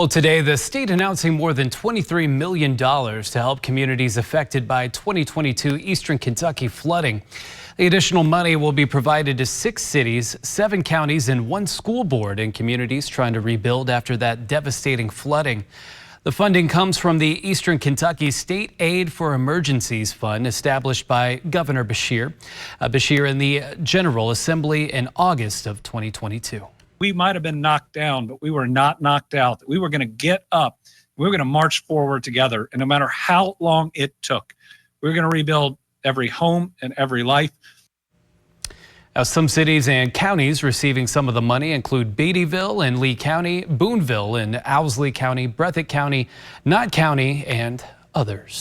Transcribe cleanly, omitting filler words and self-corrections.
Well, today, the state announcing more than $23 million to help communities affected by 2022 Eastern Kentucky flooding. The additional money will be provided to 6 cities, 7 counties, and 1 school board in communities trying to rebuild after that devastating flooding. The funding comes from the Eastern Kentucky State Aid for Emergencies Fund established by Governor Beshear in the General Assembly in August of 2022. We might have been knocked down, but we were not knocked out. We were going to get up. We were going to march forward together. And no matter how long it took, we were going to rebuild every home and every life. Now, some cities and counties receiving some of the money include Beattyville in Lee County, Boonville in Owsley County, Breathitt County, Knott County, and others.